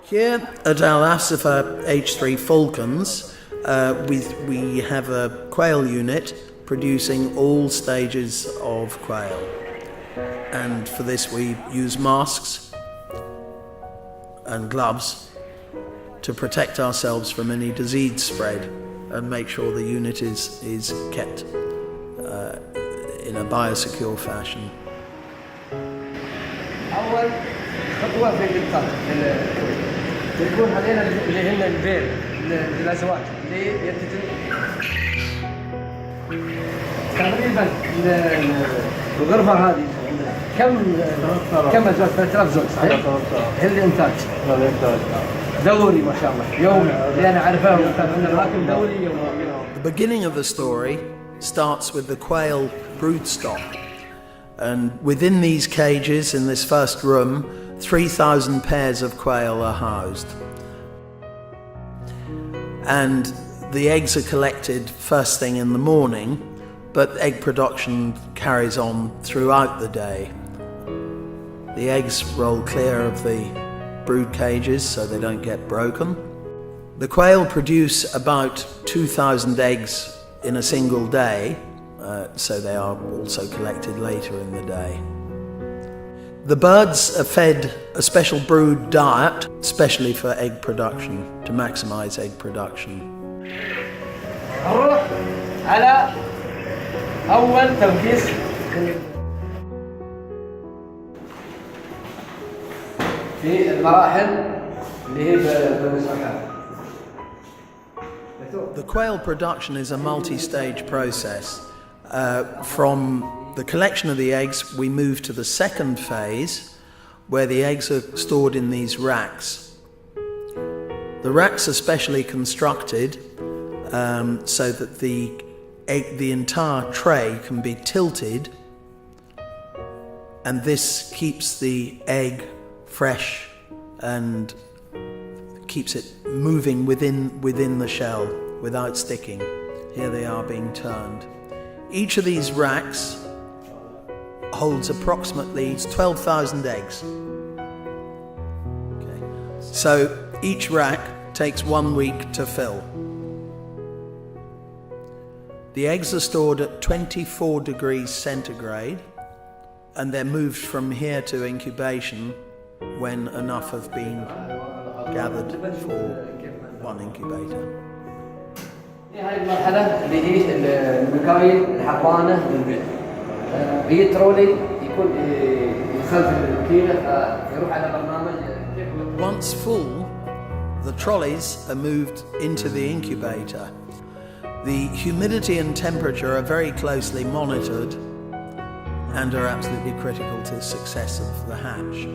Here at Al-Asifah H3 Falcons, we have a quail unit producing all stages of quail. And for this we use masks and gloves to protect ourselves from any disease spread and make sure the unit is kept in a biosecure fashion. أول خطوة في الإنتاج يكون علينا اللي هن البيض الأزواج اللي ينتجن تقريبا الغرفة هذه كم أزواج 3000 زوج صحيح؟ هي الإنتاج دوري ما شاء الله يومي اللي أنا أعرفه لكن دوري يومي. The beginning of the story starts with the quail brood stock, and within these cages in this first room 3,000 pairs of quail are housed, and the eggs are collected first thing in the morning, but egg production carries on throughout the day. The eggs roll clear of the brood cages so they don't get broken. The quail produce about 2,000 eggs in a single day, so they are also collected later in the day. The birds are fed a special brood diet, especially for egg production, to maximize egg production. نروح على أول تنفيذ في المراحل اللي هي بالمساحات. The quail production is a multi-stage process. From the collection of the eggs, we move to the second phase, where the eggs are stored in these racks. The racks are specially constructed so that the entire tray can be tilted, and this keeps the egg fresh and keeps it moving within the shell without sticking. Here they are being turned. Each of these racks holds approximately 12,000 eggs. Okay. So each rack takes 1 week to fill. The eggs are stored at 24 degrees centigrade, and they're moved from here to incubation when enough have been gathered for one incubator. هاي المرحلة اللي هي المكاين الحضانة للبيض. هي ترولي يكون يخلف الكيلة فيروح على برنامج. Once full, the trolleys are moved into the incubator. The humidity and temperature are very closely monitored and are absolutely critical to the success of the hatch.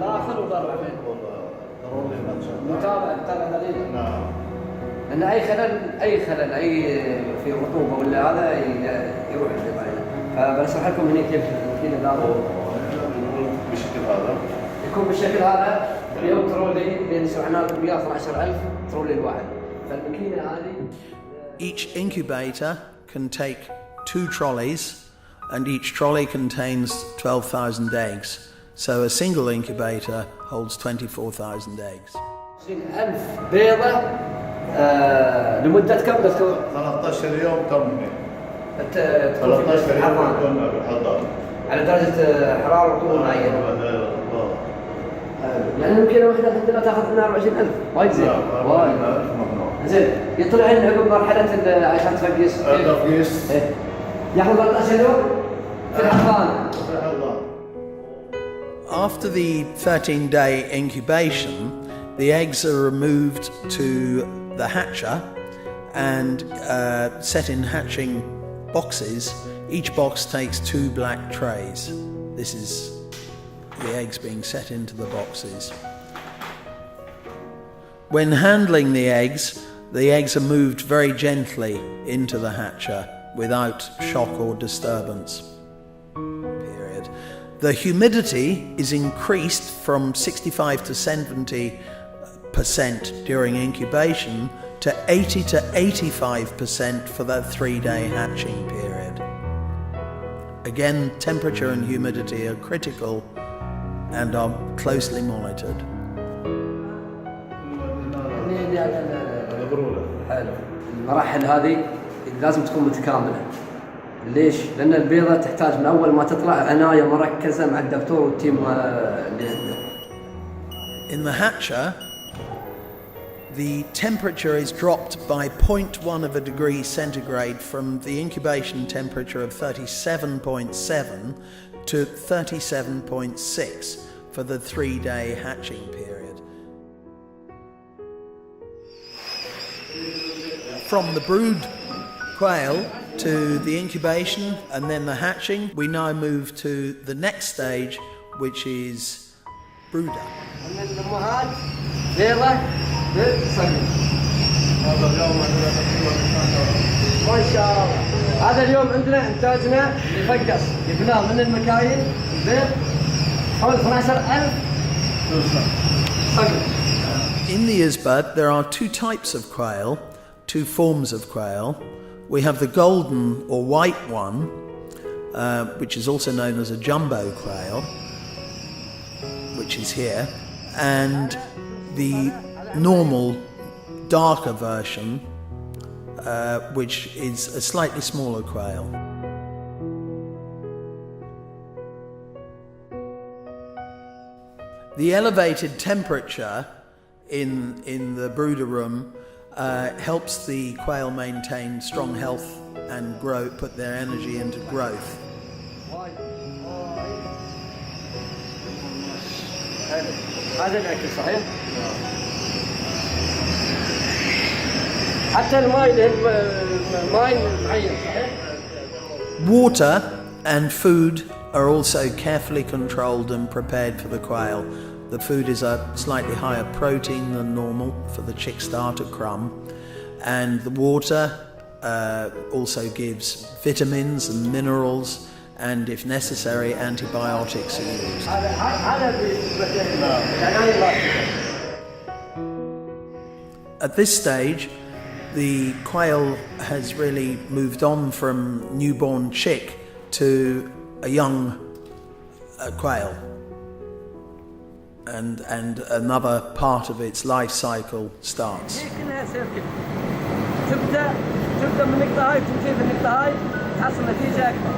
داخل وبرا متابع دليل. نعم. لأن أي خلل في رطوبة ولا هذا يروح الزبائن. فبشرح لكم هنا كيف الماكينة داخل. يكون بالشكل هذا. اليوم ترولي بين سمعنا لكم 112,000 ترولي الواحد. فالماكينة هذه. Each incubator can take 2 trolleys, and each trolley contains 12,000 eggs. So a single incubator holds 24,000 eggs. 20,000 بيضة لمدة كم دكتور؟ 13 يوم تمني. 13 يوم كنا بالحضانة. على درجة حرارة ورطوبة معينة. يعني ممكن واحدة عندنا تاخذ لنا 24,000 وايد زين. وايد. زين يطلع لنا عقب مرحلة عشان تفقيس. تفقيس. ياخذ 13 يوم في الحضانة. After the 13-day incubation, the eggs are removed to the hatcher and set in hatching boxes. Each box takes 2 black trays. This is the eggs being set into the boxes. When handling the eggs are moved very gently into the hatcher without shock or disturbance. The humidity is increased from 65 to 70% during incubation to 80 to 85% for the 3-day hatching period. Again, temperature and humidity are critical and are closely monitored. حلو. المراحل هذه لازم تكون متكاملة. ليش؟ لأن البيضة تحتاج من أول ما تطلع عناية مركزة مع الدكتور والتيم اللي عنده. In the hatcher, the temperature is dropped by 0.1 of a degree centigrade from the incubation temperature of 37.7 to 37.6 for the 3-day hatching period. From the brood quail to the incubation and then the hatching, we now move to the next stage, which is brooder. ما شاء الله. هذا اليوم عندنا انتاجنا يفقس جبناه من المكاين بيض حول 12,000 صقر. In the isbad, there are two types of quail, two forms of quail. We have the golden or white one, which is also known as a jumbo quail, which is here, and the normal darker version, which is a slightly smaller quail. The elevated temperature in the brooder room helps the quail maintain strong health and grow, put their energy into growth. هذا الأكل صحيح؟ حتى الماء ماء معين صحيح؟ Water and food are also carefully controlled and prepared for the quail. The food is a slightly higher protein than normal for the chick starter crumb, and the water also gives vitamins and minerals, and if necessary antibiotics are used. At this stage, the quail has really moved on from newborn chick to a young quail, and another part of its life cycle starts. تبدأ من النقطة هاي وتنتهي في النقطة هاي تحصل نتيجة أكبر.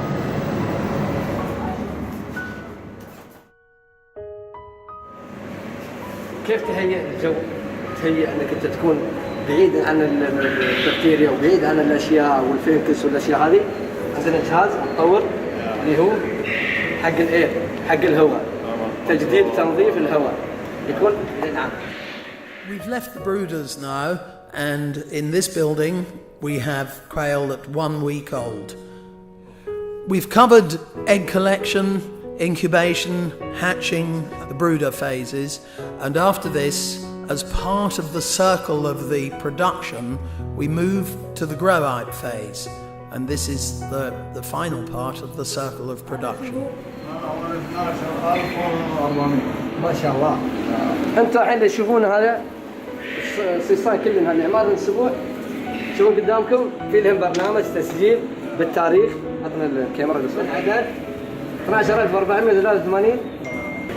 كيف تهيئ الجو؟ تهيئ أنك أنت تكون بعيد عن البكتيريا وبعيد عن الأشياء والفينكس والأشياء هذه. عندنا جهاز مطور اللي هو حق الإير، حق الهواء، تجديد تنظيف الهواء يكون نعم. We've left the brooders now, and in this building we have quail at 1 week old. We've covered egg collection, incubation, hatching, the brooder phases, and after this, as part of the circle of the production, we move to the grow-out phase, and this is the final part of the circle of production. ما شاء الله. أنتوا الحين تشوفون هذا الصيصان كلهم هالعمار الأسبوع، شوفوا قدامكم في لهم برنامج تسجيل بالتاريخ. عطنا الكاميرا بس العدد 12483.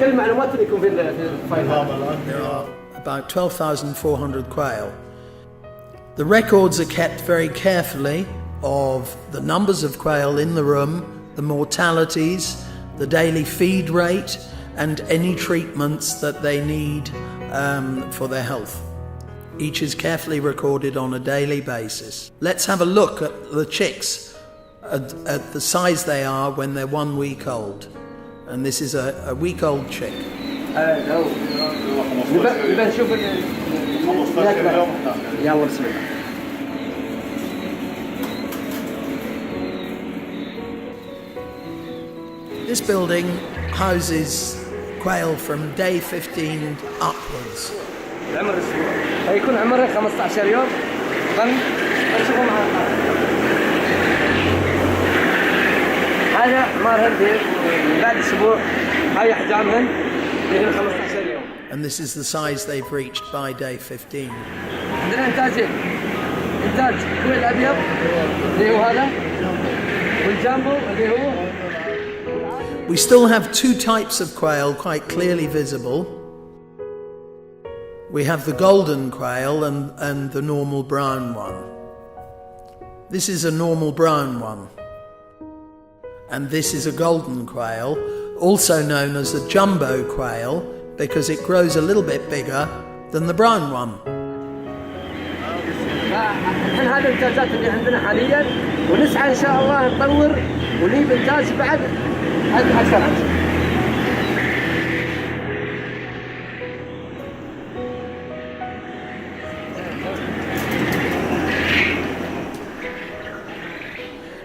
كل المعلومات اللي يكون في الفايل. There are about 12,400 quail. The records are kept very carefully of the numbers of quail in the room, the mortalities, the daily feed rate, and any treatments that they need for their health. Each is carefully recorded on a daily basis. Let's have a look at the chicks, at the size they are when they're 1 week old. And this is a week-old chick. نبى نشوف يلا بسم الله. This building houses quail from day 15 upwards. العمر الأسبوع هيكون عمره 15 يوم. نشوفه معنا. هذا عمرهن بعد أسبوع. هاي أحجامهن يكون 15 يوم. And this is the size they've reached by day 15. عندنا إنتاجين. إنتاج كويل أبيض اللي هو هذا، والجامبو اللي هو We still have two types of quail quite clearly visible. We have the golden quail and the normal brown one. This is a normal brown one. And this is a golden quail, also known as the jumbo quail, because it grows a little bit bigger than the brown one. الحين هذه الانتاجات اللي عندنا حاليا، ونسعى ان شاء الله نطور ونجيب انتاج بعد اكثر.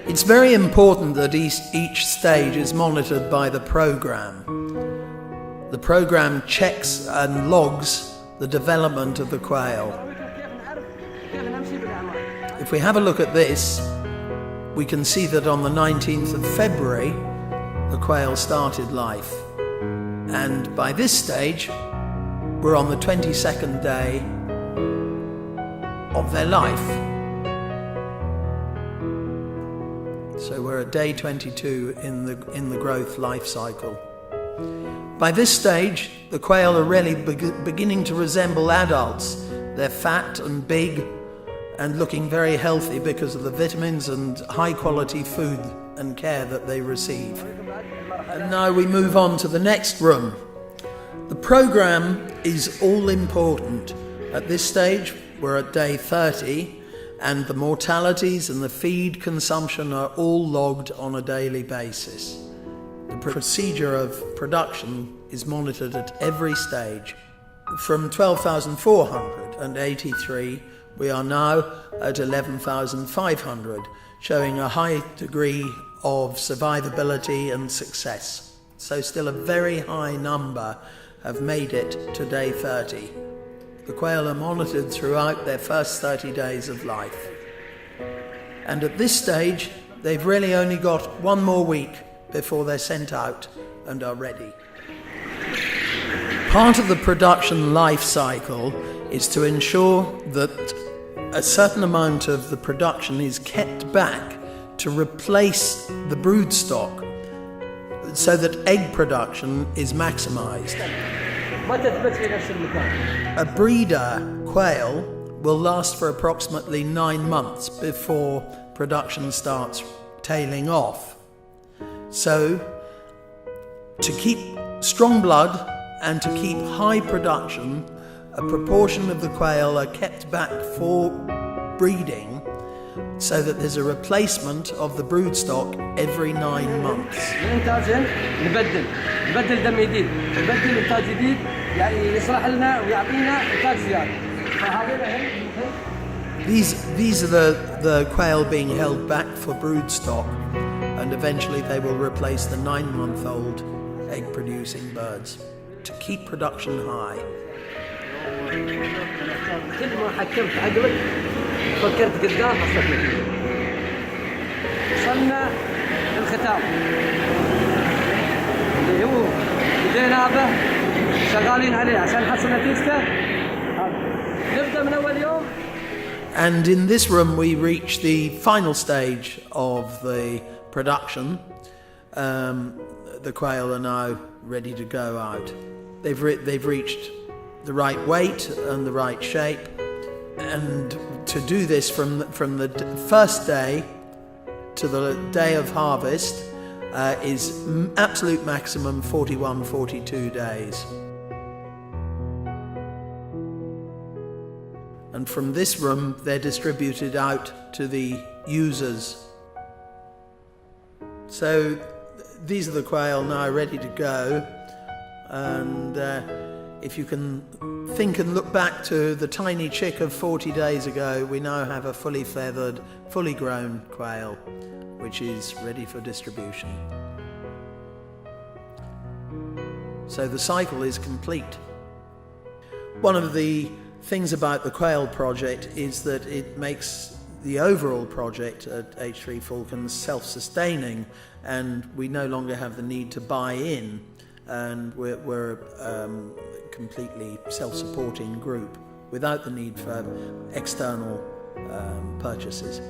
It's very important that each stage is monitored by the program. The program checks and logs the development of the quail. If we have a look at this, we can see that on the 19th of February, the quail started life. And by this stage, we're on the 22nd day of their life. So we're at day 22 in the growth life cycle. By this stage, the quail are really beginning to resemble adults. They're fat and big and looking very healthy because of the vitamins and high quality food and care that they receive. And now we move on to the next room. The program is all important. At this stage, we're at day 30, and the mortalities and the feed consumption are all logged on a daily basis. The procedure of production is monitored at every stage. From 12,483, we are now at 11,500, showing a high degree of survivability and success. So still a very high number have made it to day 30. The quail are monitored throughout their first 30 days of life. And at this stage, they've really only got one more week before they're sent out and are ready. Part of the production life cycle is to ensure that a certain amount of the production is kept back to replace the brood stock so that egg production is maximized. A breeder quail will last for approximately 9 months before production starts tailing off. So, to keep strong blood and to keep high production, a proportion of the quail are kept back for breeding so that there's a replacement of the brood stock every 9 months. نبدل دم جديد، نبدل انتاج جديد، يعني يصلح لنا ويعطينا انتاج زياده. These are the quail being held back for brood stock, and eventually they will replace the 9-month-old egg-producing birds to keep production high. كل ما حكمت عقلك فكرت قدام حصلت نتيجه. وصلنا للختام اللي هو بدينا به شغالين عليه عشان نحصل نتيجته. نبدا من اول يوم. And in this room we reach the final stage of the production. The quail are now ready to go out. They've reached the right weight and the right shape, and to do this from the first day to the day of harvest is absolute maximum 41-42 days. And from this room they're distributed out to the users. So these are the quail now ready to go, and if you can think and look back to the tiny chick of 40 days ago, we now have a fully feathered, fully grown quail, which is ready for distribution. So the cycle is complete. One of the things about the quail project is that it makes the overall project at H3 Falcons self-sustaining, and we no longer have the need to buy in, and we're completely self-supporting group without the need for external purchases.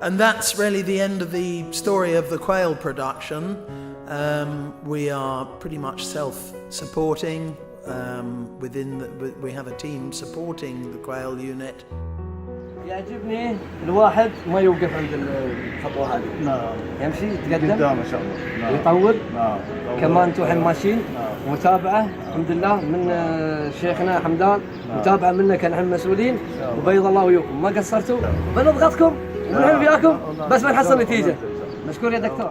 And that's really the end of the story of the quail production. We are pretty much self-supporting. We have a team supporting the quail unit. يعجبني الواحد ما يوقف عند الخطوة هذه. نعم. يمشي يتقدم. قدام إن شاء الله. نعم. ويطور. نعم. كمان انتم الحين ماشيين. نعم. متابعة الحمد لله من شيخنا حمدان. نعم. متابعة منك نحن مسؤولين. وبيض الله وياكم ما قصرتوا. بنضغطكم ونحن وياكم بس ما نحصل نتيجة. مشكور يا دكتور.